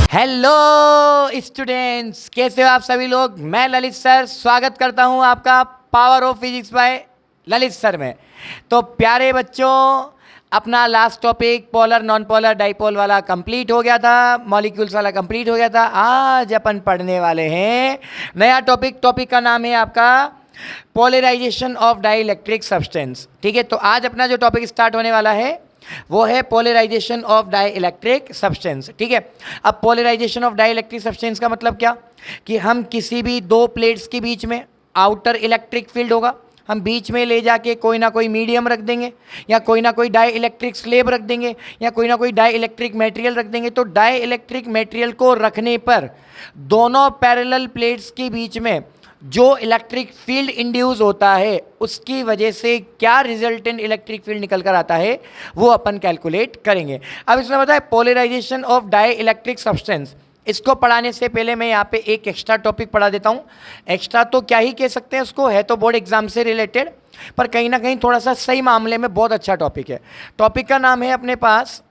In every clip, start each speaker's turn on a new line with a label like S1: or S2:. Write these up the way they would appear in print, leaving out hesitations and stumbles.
S1: Hello students, कैसे हो आप सभी लोग। मैं ललित सर स्वागत करता हूं आपका power of physics bye Lalit sir में। तो प्यारे बच्चों, अपना last topic polar non polar dipole वाला कंप्लीट हो गया था, मॉलिक्यूल्स वाला कंप्लीट हो गया था। आज अपन पढ़ने वाले हैं नया टॉपिक। टॉपिक का नाम है आपका पोलराइजेशन ऑफ डाइइलेक्ट्रिक सब्सटेंस। ठीक है, तो आज अपना जो टॉपिक स्टार्ट होने वाला है वो है पोलराइजेशन ऑफ डाइइलेक्ट्रिक सब्सटेंस। ठीक है, अब पोलराइजेशन ऑफ डाइइलेक्ट्रिक सब्सटेंस का मतलब क्या कि हम किसी भी दो प्लेट्स के बीच में आउटर इलेक्ट्रिक फील्ड होगा, हम बीच में ले जाके कोई ना कोई मीडियम रख देंगे या कोई ना कोई डाई इलेक्ट्रिक स्लेब रख देंगे या कोई ना कोई डाई इलेक्ट्रिक मटेरियल रख देंगे। तो डाई इलेक्ट्रिक मटेरियल को रखने पर दोनों पैरेलल प्लेट्स के बीच में जो इलेक्ट्रिक फील्ड इंड्यूस होता है उसकी वजह से क्या रिजल्टेंट इलेक्ट्रिक फील्ड निकल कर आता है वो अपन कैलकुलेट करेंगे। अब इसमें बताया polarisation of dielectric substance. इसको पढ़ाने से पहले मैं यहाँ पे एक एक्स्ट्रा टॉपिक पढ़ा देता हूँ। एक्स्ट्रा तो क्या ही कह सकते हैं उसको, है तो बोर्ड एग्जाम से रिलेटेड, पर कहीं ना कहीं थोड़ा सा सही मामले में बहुत अच्छा टॉपिक है। टॉपिक का नाम है अपने पास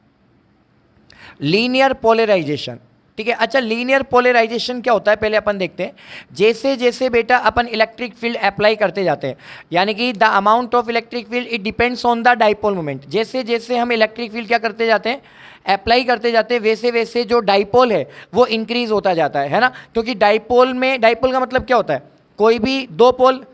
S1: लीनियर पोलराइजेशन। ठीक है, अच्छा लीनियर पोलराइजेशन क्या होता है पहले अपन देखते हैं। जैसे जैसे बेटा अपन इलेक्ट्रिक फील्ड अप्लाई करते जाते हैं, यानी कि the amount of electric field it depends on the dipole moment. जैसे जैसे हम इलेक्ट्रिक फील्ड क्या करते जाते हैं, अप्लाई करते जाते हैं, वैसे वैसे जो डाइपोल है वो इंक्रीज होता जाता है ना। क्योंकि डाइपोल में, डाइपोल का मतलब क्या होता है, कोई भी दो पोल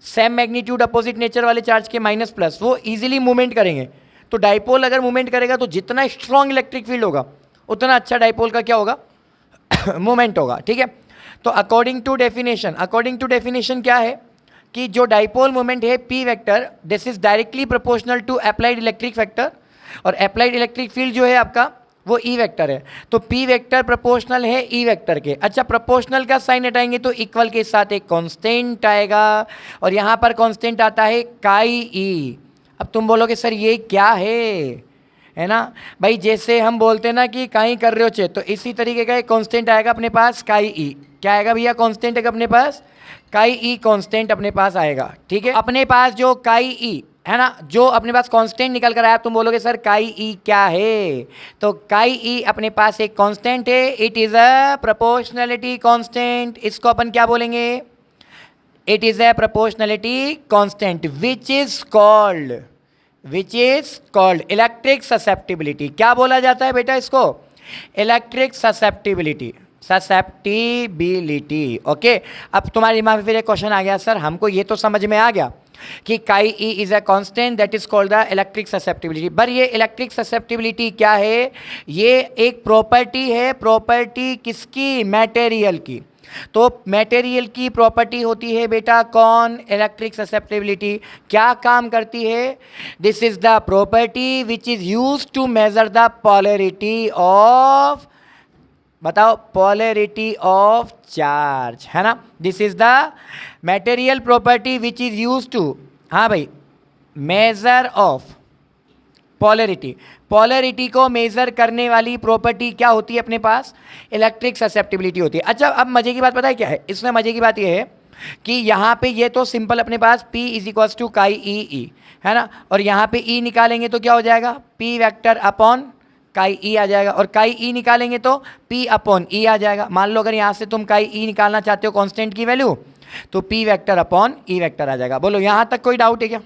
S1: सेम मैग्नीट्यूड अपोजिट नेचर वाले चार्ज के माइनस प्लस वो इजीली मूवमेंट करेंगे। तो डाइपोल अगर मूवमेंट करेगा तो जितना स्ट्रॉन्ग इलेक्ट्रिक फील्ड होगा उतना अच्छा डाइपोल का क्या होगा, मोमेंट होगा। ठीक है, तो अकॉर्डिंग टू डेफिनेशन क्या है कि जो डाइपोल मोमेंट है P vector, this is directly proportional to applied electric vector, और अप्लाइड इलेक्ट्रिक फील्ड जो है आपका वो ई वेक्टर है। तो पी वेक्टर प्रोपोर्शनल है ई वेक्टर के। अच्छा, प्रोपोर्शनल का साइन हटाएंगे तो इक्वल के साथ एक कांस्टेंट आएगा, और यहाँ पर कांस्टेंट आता है काई ई। अब तुम बोलोगे सर ये क्या है ना भाई, जैसे हम बोलते हैं ना कि काई कर रहे हो चे, तो इसी तरीके का एक कांस्टेंट आएगा अपने पास काई ई। क्या आएगा भैया, कांस्टेंट है अपने पास काई ई, कांस्टेंट अपने पास आएगा। ठीक है, अपने पास जो काई ई है ना, जो अपने पास कांस्टेंट निकल कर आया, तुम बोलोगे सर काई ई क्या है, तो काई ई अपने पास एक कांस्टेंट है, it is a proportionality constant. इसको अपन क्या बोलेंगे, it is a proportionality constant which is called electric susceptibility. क्या बोला जाता है बेटा इसको, इलेक्ट्रिक ससेप्टिबिलिटी। ओके, अब तुम्हारे दिमाग में फिर एक क्वेश्चन आ गया, सर हमको ये तो समझ में आ गया कि काई E is a constant that is called the electric susceptibility, पर ये इलेक्ट्रिक ससेप्टिबिलिटी क्या है, ये एक प्रॉपर्टी है। प्रॉपर्टी किसकी, मटेरियल की। तो मटेरियल की प्रॉपर्टी होती है बेटा कौन, इलेक्ट्रिक ससेप्टिबिलिटी। क्या काम करती है, this is the property which is used to measure the polarity of, बताओ, पोलैरिटी ऑफ चार्ज, है ना। This is the material property which is used to, हाँ भाई, मेजर ऑफ पोलैरिटी को मेजर करने वाली प्रॉपर्टी क्या होती है अपने पास, इलेक्ट्रिक ससेप्टिबिलिटी होती है। अच्छा, अब मजे की बात पता है क्या है, इसमें मजे की बात यह है कि यहाँ पे ये तो सिंपल अपने पास P इज इक्वल टू काई ई है ना, और यहाँ पे E निकालेंगे तो क्या हो जाएगा, P वेक्टर अपॉन काई ई आ जाएगा, और काई ई निकालेंगे तो P अपॉन ई आ जाएगा। मान लो अगर यहाँ से तुम काई ई निकालना चाहते हो कांस्टेंट की वैल्यू, तो P vector upon E vector आ जाएगा। बोलो यहाँ तक कोई डाउट है क्या,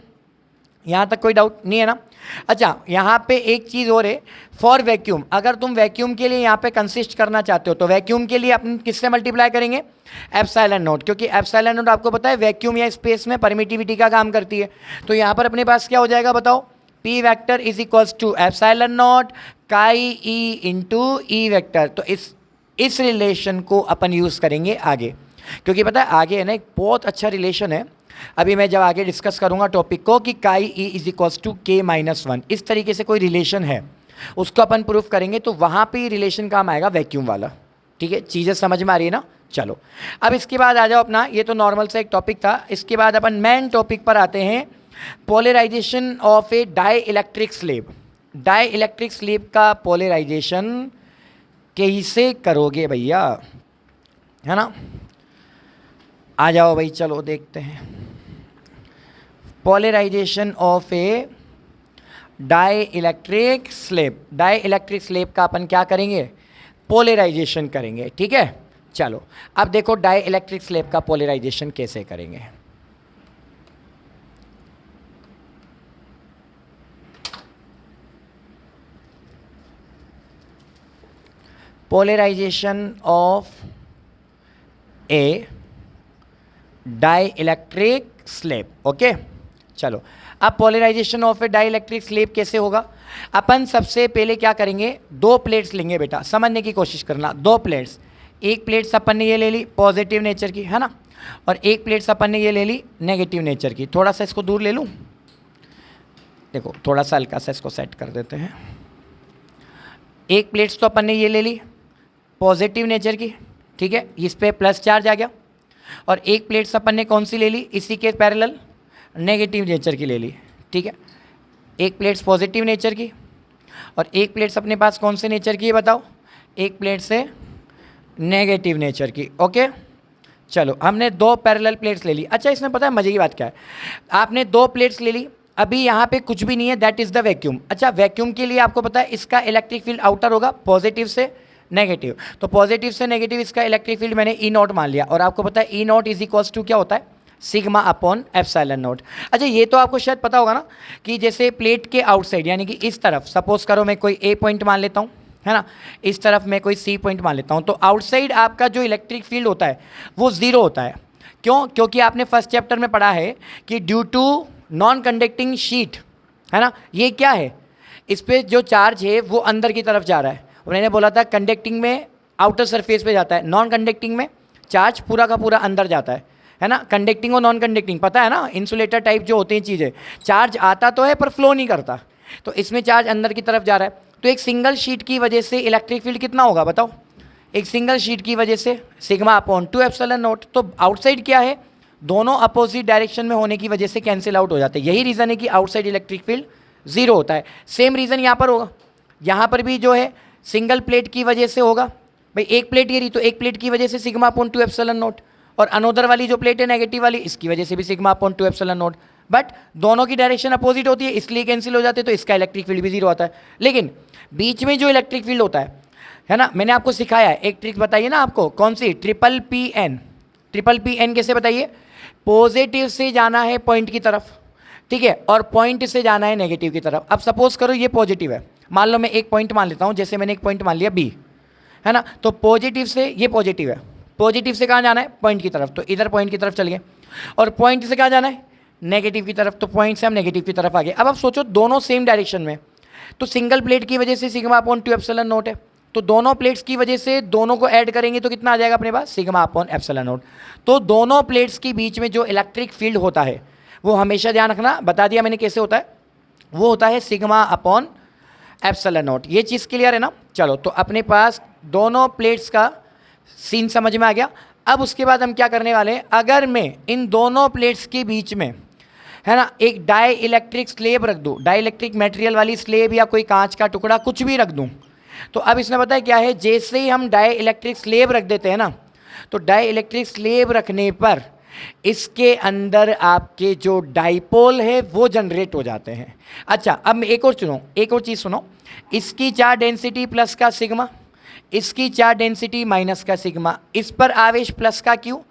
S1: यहाँ तक कोई डाउट नहीं है ना। अच्छा, यहाँ पे एक चीज़ और है, फॉर वैक्यूम, अगर तुम वैक्यूम के लिए यहाँ पे कंसिस्ट करना चाहते हो तो वैक्यूम के लिए अपन किससे मल्टीप्लाई करेंगे, एप्सिलॉन नॉट, क्योंकि एप्सिलॉन नॉट आपको पता है वैक्यूम या स्पेस में परमिटिविटी का काम करती है। तो यहाँ पर अपने पास क्या हो जाएगा बताओ, P vector is equals to epsilon naught chi E into E vector. तो इस रिलेशन को अपन यूज़ करेंगे आगे, क्योंकि पता है आगे है ना एक बहुत अच्छा रिलेशन है, अभी मैं जब आगे डिस्कस करूंगा टॉपिक को कि काई ई इज इक्वल्स टू के माइनस वन, इस तरीके से कोई रिलेशन है उसको अपन प्रूफ करेंगे, तो वहाँ पे रिलेशन काम आएगा वैक्यूम वाला। ठीक है, चीज़ें समझ में आ रही है ना। चलो, अब इसके बाद आ जाओ अपना, ये तो नॉर्मल सा एक टॉपिक था, इसके बाद अपन मेन टॉपिक पर आते हैं, polarisation of a dielectric slab. Dielectric slab का पोलराइजेशन कैसे करोगे भैया, है ना। आ जाओ भाई, चलो देखते हैं polarisation of a dielectric slab. Dielectric slab का अपन क्या करेंगे, पोलराइजेशन करेंगे, ठीक है। चलो अब देखो डाई इलेक्ट्रिक स्लेब का पोलराइजेशन कैसे करेंगे। Polarisation of a dielectric slab, okay. चलो अब polarisation of a dielectric slab कैसे होगा। अपन सबसे पहले क्या करेंगे, दो प्लेट्स लेंगे बेटा, समझने की कोशिश करना। दो प्लेट्स, एक प्लेट अपन ने ये ले ली पॉजिटिव नेचर की, है ना, और एक प्लेट अपन ने ये ले ली नेगेटिव नेचर की। थोड़ा सा इसको दूर ले लूँ, देखो थोड़ा सा हल्का सा इसको सेट कर देते हैं। एक प्लेट्स तो अपन ने ये ले ली पॉजिटिव नेचर की, ठीक है, इस पर प्लस चार्ज आ गया। और एक प्लेट्स अपन ने कौन सी ले ली, इसी के पैरेलल नेगेटिव नेचर की ले ली, ठीक है। एक प्लेट्स पॉजिटिव नेचर की और एक प्लेट्स अपने पास कौन से नेचर की है बताओ, एक प्लेट से नेगेटिव नेचर की, ओके। चलो हमने दो पैरेलल प्लेट्स ले ली। अच्छा इसमें पता है मजे की बात क्या है, आपने दो प्लेट्स ले ली, अभी यहाँ पे कुछ भी नहीं है, दैट इज़ द वैक्यूम। अच्छा वैक्यूम के लिए आपको पता है इसका इलेक्ट्रिक फील्ड आउटर होगा पॉजिटिव से नेगेटिव, तो पॉजिटिव से नेगेटिव इसका इलेक्ट्रिक फील्ड मैंने ई नॉट मान लिया। और आपको पता है E not is equals to क्या होता है, सिग्मा अपॉन एप्सिलॉन नॉट। अच्छा ये तो आपको शायद पता होगा ना कि जैसे प्लेट के आउटसाइड यानी कि इस तरफ सपोज करो मैं कोई ए पॉइंट मान लेता हूँ, है ना, इस तरफ मैं कोई सी पॉइंट मान लेता हूँ, तो आउटसाइड आपका जो इलेक्ट्रिक फील्ड होता है वो ज़ीरो होता है। क्यों, क्योंकि आपने फर्स्ट चैप्टर में पढ़ा है कि due to non conducting sheet, है ना, ये क्या है, इस पर जो चार्ज है वो अंदर की तरफ जा रहा है। मैंने बोला था कंडक्टिंग में आउटर सरफेस पे जाता है, नॉन कंडक्टिंग में चार्ज पूरा का पूरा अंदर जाता है ना। कंडक्टिंग और नॉन कंडक्टिंग पता है ना, इंसुलेटर टाइप जो होती हैं चीज़ें, चार्ज आता तो है पर फ्लो नहीं करता, तो इसमें चार्ज अंदर की तरफ जा रहा है। तो एक सिंगल शीट की वजह से इलेक्ट्रिक फील्ड कितना होगा बताओ, एक सिंगल शीट की वजह से सिग्मा अपॉन 2 एप्सिलॉन नॉट। तो आउटसाइड क्या है, दोनों अपोजिट डायरेक्शन में होने की वजह से कैंसिल आउट हो जाते हैं, यही रीज़न है कि आउटसाइड इलेक्ट्रिक फील्ड जीरो होता है। सेम रीज़न यहाँ पर होगा, यहाँ पर भी जो है सिंगल प्लेट की वजह से होगा, भाई एक प्लेट ये रही तो एक प्लेट की वजह से सिग्मा अपॉन 2 एप्सिलॉन नॉट, और अनोदर वाली जो प्लेट है नेगेटिव वाली इसकी वजह से भी sigma upon 2 epsilon not. But दोनों की डायरेक्शन अपोजिट होती है इसलिए कैंसिल हो जाते हैं, तो इसका इलेक्ट्रिक फील्ड भी जीरो आता है। लेकिन बीच में जो इलेक्ट्रिक फील्ड होता है ना, मैंने आपको सिखाया है, एक ट्रिक बताइए ना आपको, कौन सी, ट्रिपल पी एन कैसे बताइए, पॉजिटिव से जाना है पॉइंट की तरफ, ठीक है, और पॉइंट से जाना है नेगेटिव की तरफ। अब सपोज करो ये पॉजिटिव है, मान लो मैं एक पॉइंट मान लेता हूँ, जैसे मैंने एक पॉइंट मान लिया बी, है ना, तो पॉजिटिव से ये पॉजिटिव है, पॉजिटिव से कहाँ जाना है, पॉइंट की तरफ, तो इधर पॉइंट की तरफ चल गए, और पॉइंट से कहाँ जाना है, नेगेटिव की तरफ, तो पॉइंट से हम नेगेटिव की तरफ आ गए। अब आप सोचो दोनों सेम डायरेक्शन में, तो सिंगल प्लेट की वजह से सिग्मा अपॉन 2 एप्सिलॉन नॉट है, तो दोनों प्लेट्स की वजह से दोनों को ऐड करेंगे तो कितना आ जाएगा अपने पास, सिग्मा अपॉन एप्सिलॉन नॉट। तो दोनों प्लेट्स के बीच में जो इलेक्ट्रिक फील्ड होता है वो हमेशा ध्यान रखना, बता दिया मैंने कैसे होता है, वो होता है सिग्मा अपॉन एप्सिलॉन नॉट। ये चीज़ क्लियर है ना। चलो तो अपने पास दोनों प्लेट्स का सीन समझ में आ गया। अब उसके बाद हम क्या करने वाले हैं, अगर मैं इन दोनों प्लेट्स के बीच में, है ना, एक डाई इलेक्ट्रिक स्लेब रख दूँ, डाई इलेक्ट्रिक मटेरियल वाली स्लेब या कोई कांच का टुकड़ा कुछ भी रख दूँ, तो अब इसमें पता है क्या है, जैसे ही हम डाई इलेक्ट्रिक स्लेब रख देते हैं ना, तो डाई इलेक्ट्रिक स्लेब रखने पर इसके अंदर आपके जो डाइपोल है वो जनरेट हो जाते हैं। अच्छा अब एक और चीज़ सुनो, इसकी चार्ज डेंसिटी प्लस का सिग्मा, इसकी चार्ज डेंसिटी माइनस का सिग्मा, इस पर आवेश प्लस का क्यू,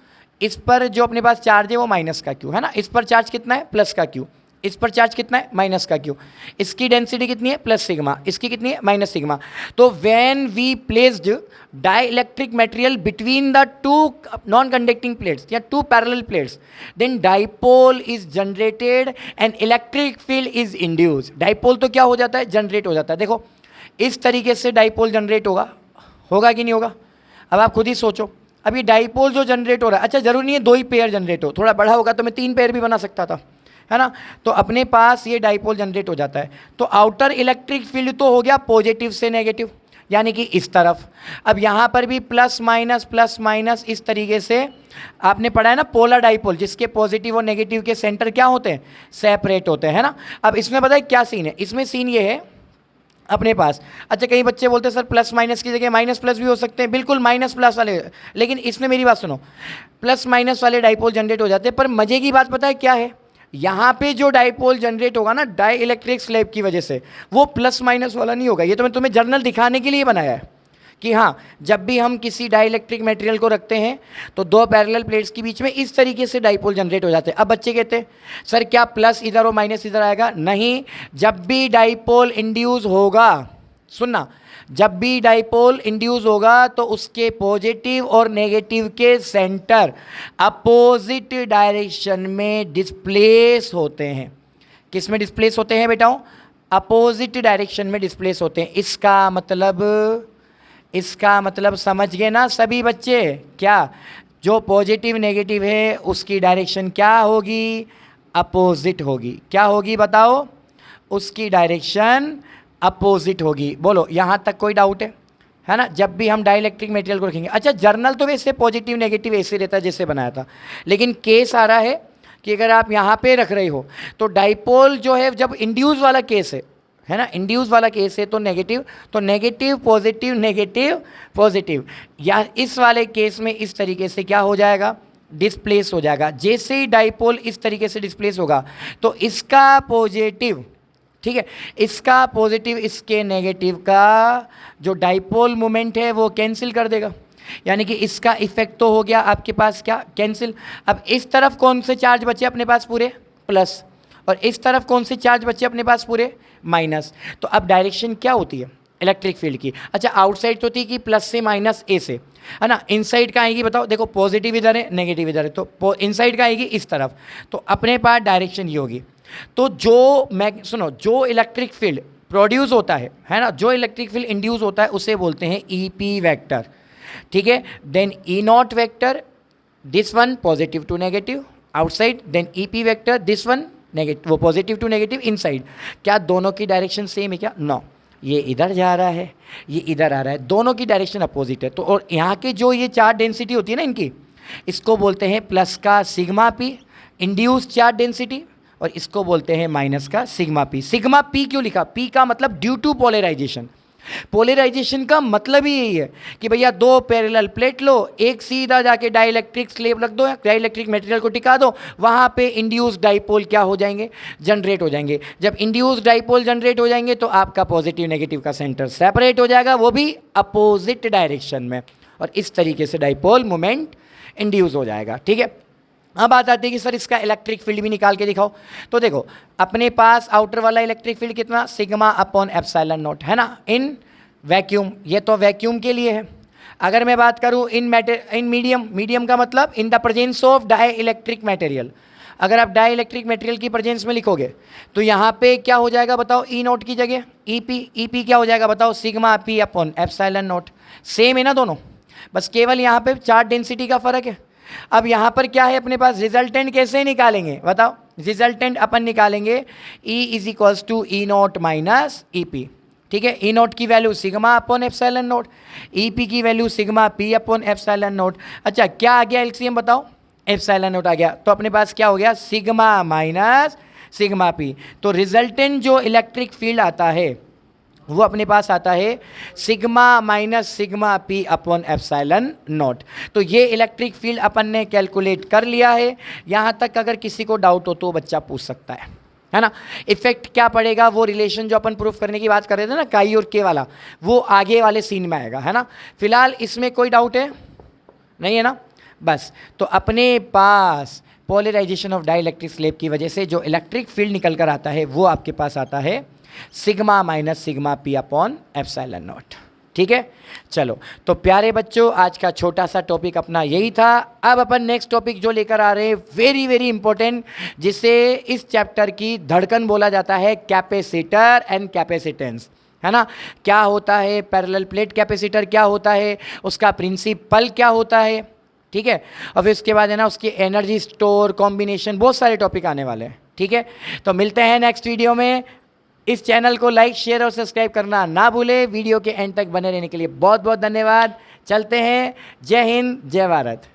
S1: इस पर जो अपने पास चार्ज है वो माइनस का क्यू, है ना, इस पर चार्ज कितना है, प्लस का क्यू, इस पर चार्ज कितना है, माइनस का क्यू, इसकी डेंसिटी कितनी है, प्लस सिग्मा, इसकी कितनी है, माइनस सिग्मा। तो when we placed dielectric material between the two non conducting plates या two parallel plates, then dipole is generated and electric field is induced. Dipole तो क्या हो जाता है, जनरेट हो जाता है। देखो इस तरीके से डाइपोल जनरेट होगा कि नहीं होगा, अब आप खुद ही सोचो। अभी डाइपोल जो जनरेट हो रहा है, अच्छा जरूरी नहीं है दो ही पेयर जनरेट हो, थोड़ा बड़ा होगा तो मैं 3 पेयर भी बना सकता था, है ना, तो अपने पास ये डाइपोल जनरेट हो जाता है। तो आउटर इलेक्ट्रिक फील्ड तो हो गया पॉजिटिव से नेगेटिव, यानी कि इस तरफ। अब यहाँ पर भी प्लस माइनस इस तरीके से आपने पढ़ा है ना, पोलर डाइपोल, जिसके पॉजिटिव और नेगेटिव के सेंटर क्या होते हैं, सेपरेट होते हैं, है ना। अब इसमें पता है क्या सीन है, इसमें सीन ये है अपने पास, अच्छा कई बच्चे बोलते हैं सर प्लस माइनस की जगह माइनस प्लस भी हो सकते हैं, बिल्कुल माइनस प्लस वाले, लेकिन इसमें मेरी बात सुनो, प्लस माइनस वाले डाइपोल जनरेट हो जाते हैं। पर मजे की बात पता है क्या है, यहाँ पे जो डाइपोल जनरेट होगा ना डाई इलेक्ट्रिक स्लेब की वजह से, वो प्लस माइनस वाला नहीं होगा। ये तो मैं तुम्हें जर्नल दिखाने के लिए बनाया है कि हाँ, जब भी हम किसी डाइलेक्ट्रिक मटेरियल को रखते हैं तो दो पैरेलल प्लेट्स के बीच में इस तरीके से डाइपोल जनरेट हो जाते हैं। अब बच्चे कहते हैं सर क्या प्लस इधर और माइनस इधर आएगा? नहीं, जब भी डाइपोल इंड्यूस होगा, सुनना, जब भी डाइपोल इंड्यूस होगा तो उसके पॉजिटिव और नेगेटिव के सेंटर अपोजिट डायरेक्शन में डिस्प्लेस होते हैं। किस में डिस्प्लेस होते हैं बेटाओं? अपोजिट डायरेक्शन में डिस्प्लेस होते हैं। इसका मतलब समझ गए ना सभी बच्चे? क्या जो पॉजिटिव नेगेटिव है उसकी डायरेक्शन क्या होगी? अपोजिट होगी। क्या होगी बताओ? उसकी डायरेक्शन अपोजिट होगी। बोलो, यहाँ तक कोई डाउट है ना? जब भी हम डाइलेक्ट्रिक मटेरियल को रखेंगे, अच्छा जर्नल तो वैसे पॉजिटिव नेगेटिव ऐसे रहता है जैसे बनाया था, लेकिन केस आ रहा है कि अगर आप यहाँ पे रख रहे हो तो डाइपोल जो है, जब इंड्यूस वाला केस है ना, इंड्यूस वाला केस है तो नेगेटिव पॉजिटिव नेगेटिव पॉजिटिव, या इस वाले केस में इस तरीके से क्या हो जाएगा? डिस्प्लेस हो जाएगा। जैसे ही डाइपोल इस तरीके से डिस्प्लेस होगा तो इसका पॉजिटिव, ठीक है, इसका पॉजिटिव इसके नेगेटिव का जो डाइपोल मोमेंट है वो कैंसिल कर देगा, यानी कि इसका इफेक्ट तो हो गया आपके पास क्या? कैंसिल। अब इस तरफ कौन से चार्ज बचे अपने पास? पूरे प्लस। और इस तरफ कौन से चार्ज बचे अपने पास? पूरे माइनस। तो अब डायरेक्शन क्या होती है इलेक्ट्रिक फील्ड की? अच्छा, आउटसाइड तो थी कि प्लस से माइनस ए से, है ना। इनसाइड का आएगी बताओ? देखो पॉजिटिव इधर है नेगेटिव इधर है, तो इनसाइड का आएगी इस तरफ, तो अपने पास डायरेक्शन ये होगी। तो सुनो, जो इलेक्ट्रिक फील्ड प्रोड्यूस होता है ना, जो इलेक्ट्रिक फील्ड इंड्यूस होता है उसे बोलते हैं ईपी वेक्टर, ठीक है। Then E naught vector, this one positive to negative outside, then E P vector this one negative, वो पॉजिटिव टू नेगेटिव इनसाइड। क्या दोनों की डायरेक्शन सेम है क्या? नो, ये इधर जा रहा है, ये इधर आ रहा है, दोनों की डायरेक्शन अपोजिट है। तो और यहाँ के जो ये चार्ज डेंसिटी होती है ना इनकी, इसको बोलते हैं प्लस का sigma P induce charge density, और इसको बोलते हैं माइनस का सिग्मा पी। सिग्मा पी क्यों लिखा? पी का मतलब ड्यू टू पोलराइजेशन। पोलराइजेशन का मतलब ही यही है कि भैया दो पैरेलल प्लेट लो, एक सीधा जाके डाइलेक्ट्रिक स्लेब रख दो, डाइलेक्ट्रिक मटेरियल को टिका दो, वहाँ पे इंड्यूस डाइपोल क्या हो जाएंगे? जनरेट हो जाएंगे। जब इंड्यूस डाइपोल जनरेट हो जाएंगे तो आपका पॉजिटिव नेगेटिव का सेंटर सेपरेट हो जाएगा, वो भी अपोजिट डायरेक्शन में, और इस तरीके से डाइपोल मोमेंट इंड्यूस हो जाएगा, ठीक है। अब बात आती है कि सर इसका इलेक्ट्रिक फील्ड भी निकाल के दिखाओ। तो देखो अपने पास आउटर वाला इलेक्ट्रिक फील्ड कितना? सिग्मा अपॉन एप्सिलॉन नॉट, है ना, इन वैक्यूम। ये तो वैक्यूम के लिए है। अगर मैं बात करूँ इन मीडियम का मतलब in the presence of dielectric material. अगर आप डाई इलेक्ट्रिक मटेरियल की प्रेजेंस में लिखोगे तो यहाँ पे क्या हो जाएगा बताओ? ई नोट की जगह ई पी क्या हो जाएगा बताओ? Sigma P upon epsilon not. Same है ना दोनों, बस केवल यहाँ पे चार्ज डेंसिटी का फर्क है। अब यहाँ पर क्या है अपने पास? रिजल्टेंट कैसे निकालेंगे बताओ? रिजल्टेंट अपन निकालेंगे E is equals to E naught minus E P, ठीक है। ई नॉट की value sigma upon epsilon naught, E P की value sigma P upon epsilon naught. अच्छा क्या आ गया एलसीएम बताओ? एप्सिलॉन नॉट आ गया, तो अपने पास क्या हो गया? Sigma minus sigma P. तो रिजल्टेंट जो इलेक्ट्रिक फील्ड आता है वो अपने पास आता है sigma minus sigma P upon epsilon not. तो ये इलेक्ट्रिक फील्ड अपन ने कैलकुलेट कर लिया है। यहाँ तक अगर किसी को डाउट हो तो बच्चा पूछ सकता है ना। इफेक्ट क्या पड़ेगा? वो रिलेशन जो अपन प्रूफ करने की बात कर रहे थे ना, काई और के वाला, वो आगे वाले सीन में आएगा, है ना। फिलहाल इसमें कोई डाउट है नहीं है ना? बस तो अपने पास पोलराइजेशन ऑफ डाइलेक्ट्रिक स्लेब की वजह से जो इलेक्ट्रिक फील्ड निकल कर आता है वो आपके पास आता है sigma minus sigma P upon epsilon not, ठीक है। चलो तो प्यारे बच्चों, आज का छोटा सा टॉपिक अपना यही था। अब अपन नेक्स्ट टॉपिक जो लेकर आ रहे हैं वेरी वेरी इंपॉर्टेंट, जिसे इस चैप्टर की धड़कन बोला जाता है, कैपेसिटर एंड कैपेसिटेंस, है ना। क्या होता है पैरेलल प्लेट कैपेसिटर, क्या होता है उसका प्रिंसिपल, क्या होता है, ठीक है। और फिर उसके बाद है ना उसकी एनर्जी स्टोर कॉम्बिनेशन, बहुत सारे टॉपिक आने वाले हैं, ठीक है। तो मिलते हैं नेक्स्ट वीडियो में। इस चैनल को लाइक शेयर और सब्सक्राइब करना ना भूले। वीडियो के एंड तक बने रहने के लिए बहुत बहुत धन्यवाद। चलते हैं, जय हिंद जय भारत।